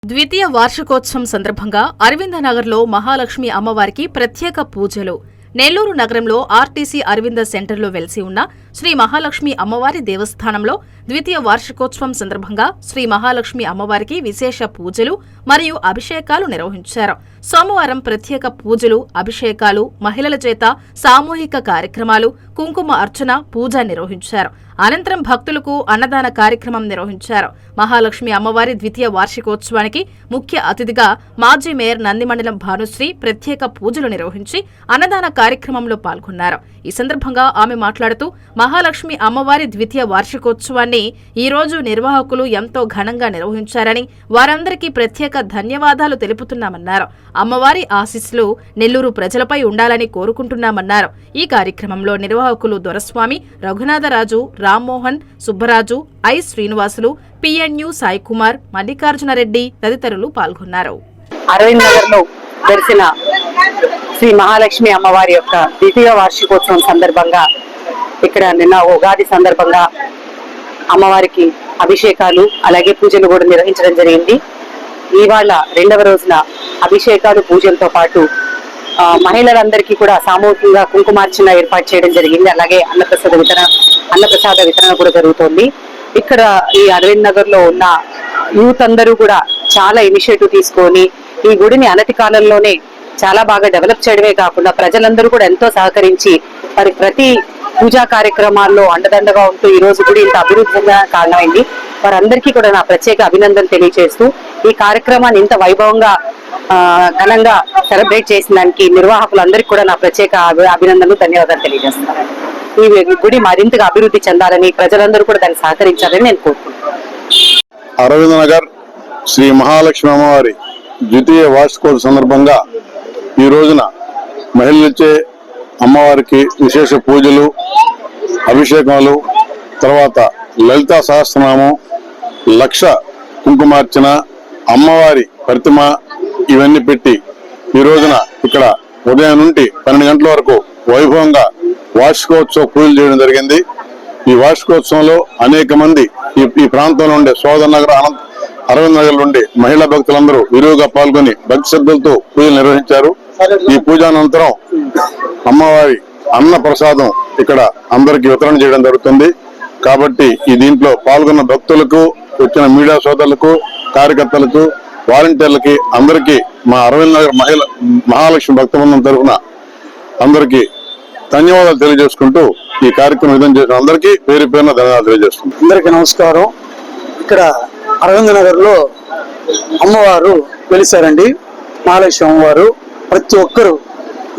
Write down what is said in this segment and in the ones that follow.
ద్వితీయ వార్షికోత్సవం సందర్భంగా అరవిందనగర్లో మహాలక్ష్మి అమ్మవారికి ప్రత్యేక పూజలు. నెల్లూరు నగరంలో ఆర్టీసీ అరవింద సెంటర్లో వెలిసి ఉన్న శ్రీ మహాలక్ష్మి అమ్మవారి దేవస్థానంలో ద్వితీయ వార్షికోత్సవం సందర్భంగా శ్రీ మహాలక్ష్మి అమ్మవారికి విశేష పూజలు మరియు అభిషేకాలు నిర్వహించారు. సోమవారం ప్రత్యేక పూజలు, అభిషేకాలు, మహిళల చేత సామూహిక కార్యక్రమాలు, కుంకుమ అర్చన, పూజ నిర్వహించారు. అనంతరం భక్తులకు అన్నదాన కార్యక్రమం నిర్వహించారు. మహాలక్ష్మి అమ్మవారి ద్వితీయ వార్షికోత్సవానికి ముఖ్య అతిథిగా మాజీ మేయర్ నందిమండలం భానుశ్రీ ప్రత్యేక పూజలు నిర్వహించి అన్నదాన కార్యక్రమంలో పాల్గొన్నారు. ఈ సందర్భంగా ఆమె మాట్లాడుతూ మహాలక్ష్మి అమ్మవారి ద్వితీయ వార్షికోత్సవాన్ని ఈ రోజు నిర్వాహకులు ఎంతో ఘనంగా నిర్వహించారని, వారందరికీ ప్రత్యేక ధన్యవాదాలు తెలుపుతున్నామన్నారు. అమ్మవారి ఆశీస్సులు నెల్లూరు ప్రజలపై ఉండాలని కోరుకుంటున్నామన్నారు. ఈ కార్యక్రమంలో నిర్వాహకులు దొరస్వామి, రఘునాథరాజు, రామ్మోహన్, సుబ్బరాజు, ఐ శ్రీనివాసులు, పిఎన్యు సాయికుమార్, మల్లికార్జునరెడ్డి తదితరులు పాల్గొన్నారు. అరవింద్ నగర్ లో దర్శన శ్రీ మహాలక్ష్మి అమ్మవారి యొక్క ద్వితీయ వార్షికోత్సవం సందర్భంగా ఇక్కడ నిన్న ఉగాది సందర్భంగా అమ్మవారికి అభిషేకాలు అలాగే పూజలు కూడా నిర్వహించడం జరిగింది. ఇవాళ రెండవ రోజున అభిషేకాలు పూజలతో పాటు మహిళలందరికీ కూడా సామూహికంగా కుంకుమార్చన ఏర్పాటు చేయడం జరిగింది. అలాగే అన్నప్రసాద వితరణ కూడా జరుగుతోంది. ఇక్కడ ఈ అరవింద్ నగర్ లో ఉన్న యూత్ అందరూ కూడా చాలా ఇనిషియేటివ్ తీసుకొని ఈ గుడిని అనతి కాలంలోనే చాలా బాగా డెవలప్ చేయడమే కాకుండా ప్రజలందరూ కూడా ఎంతో సహకరించి మరి ప్రతి పూజా కార్యక్రమాల్లో అండదండగా ఉంటూ ఈ రోజు గుడి ఇంత అభివృద్ధిగా కారణమైంది. వారందరికీ కూడా నా ప్రత్యేక అభినందనలు తెలియజేస్తూ ఈ కార్యక్రమాన్ని ఇంత వైభవంగా ఘనంగా సెలబ్రేట్ చేసిన దానికి నిర్వాహకులందరికీ కూడా నా ప్రత్యేక అభినందనలు, ధన్యవాదాలు తెలియజేస్తున్నాను. ఈ గుడి మరింతగా అభివృద్ధి చెందాలని, ప్రజలందరూ కూడా దాన్ని సహకరించాలని నేను కోరుకుంటున్నాను. అరవింద్ నగర్ శ్రీ మహాలక్ష్మి అమ్మవారి ద్వితీయ వార్షికోత్సవ సందర్భంగా ఈ రోజున మహిళలచే అమ్మవారికి విశేష పూజలు, అభిషేకాలు, తర్వాత లలితా సహస్రనామం, లక్ష కుంకుమార్చన, అమ్మవారి ప్రతిమ ఇవన్నీ పెట్టి ఈ రోజున ఇక్కడ ఉదయం నుండి 12 గంటల వరకు వైభవంగా వార్షికోత్సవ పూజలు చేయడం జరిగింది. ఈ వార్షికోత్సవంలో అనేక మంది ఈ ప్రాంతంలో ఉండే సోదర్ నగర్, అరవింద్ నగర్ నుండి మహిళా భక్తులందరూ విరివిగా పాల్గొని భక్తి శ్రద్ధలతో పూజలు నిర్వహించారు. ఈ పూజానంతరం అమ్మవారి అన్న ప్రసాదం ఇక్కడ అందరికి వితరణ చేయడం జరుగుతుంది. కాబట్టి ఈ దీంట్లో పాల్గొన్న భక్తులకు, వచ్చిన మీడియా సోదరులకు, కార్యకర్తలకు, వాలంటీర్లకి అందరికీ మా అరవింద్ నగర్ మహాలక్ష్మి భక్తబృందం తరఫున అందరికీ ధన్యవాదాలు తెలియజేసుకుంటూ ఈ కార్యక్రమం విధం చేసిన అందరికీ పేరు పేరున ధన్యవాదాలు తెలియజేస్తున్నాం. అందరికీ నమస్కారం. ఇక్కడ అరవింద్ నగర్ లో అమ్మవారు వెలిసారండి. మహాలక్ష్మి అమ్మవారు ప్రతి ఒక్కరు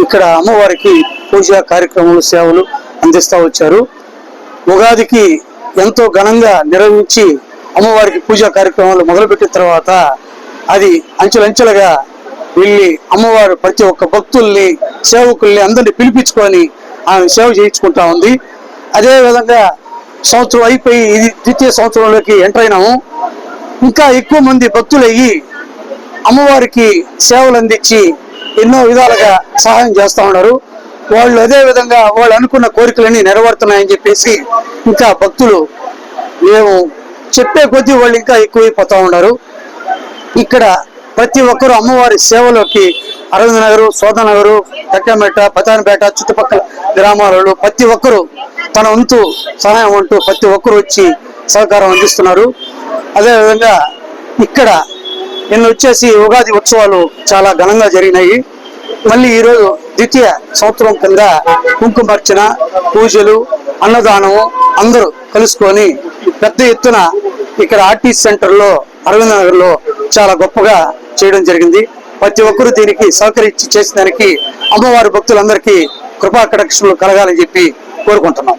ఇక్కడ అమ్మవారికి పూజా కార్యక్రమాలు, సేవలు అందిస్తూ వచ్చారు. ఉగాదికి ఎంతో ఘనంగా నిర్వహించి అమ్మవారికి పూజా కార్యక్రమాలు మొదలుపెట్టిన తర్వాత అది అంచెలంచెలుగా వెళ్ళి అమ్మవారు ప్రతి ఒక్క భక్తుల్ని, సేవకుల్ని అందరినీ పిలిపించుకొని ఆమె సేవ చేయించుకుంటా ఉంది. అదే విధంగా సంవత్సరం అయిపోయి ఇది ద్వితీయ సంవత్సరంలోకి ఎంటర్ అయినాము. ఇంకా ఎక్కువ మంది భక్తులు అయ్యి అమ్మవారికి సేవలు అందించి ఎన్నో విధాలుగా సహాయం చేస్తూ ఉన్నారు. వాళ్ళు అదే విధంగా వాళ్ళు అనుకున్న కోరికలన్నీ నెరవేరుతున్నాయని చెప్పేసి ఇంకా భక్తులు మేము చెప్పే కొద్దీ వాళ్ళు ఇంకా ఎక్కువైపోతూ ఉన్నారు. ఇక్కడ ప్రతి ఒక్కరూ అమ్మవారి సేవలోకి అరవింద్ నగరు, సోదర్ నగరు, తట్టంపేట, పతాన్పేట చుట్టుపక్కల గ్రామాలలో ప్రతి ఒక్కరూ తన వంతు సహాయం అంటూ ప్రతి ఒక్కరు వచ్చి సహకారం అందిస్తున్నారు. అదేవిధంగా ఇక్కడ నిన్న వచ్చేసి ఉగాది ఉత్సవాలు చాలా ఘనంగా జరిగినాయి. మళ్ళీ ఈరోజు ద్వితీయ సంవత్సరం కింద కుంకుమార్చన, పూజలు, అన్నదానము అందరూ కలుసుకొని పెద్ద ఎత్తున ఇక్కడ ఆర్టీసీ సెంటర్లో అరవింద్ నగర్ లో చాలా గొప్పగా చేయడం జరిగింది. ప్రతి ఒక్కరూ దీనికి సహకరించి చేసిన దానికి అమ్మవారి భక్తులందరికీ కృపా కటాక్షములు కలగాలని చెప్పి కోరుకుంటున్నాం.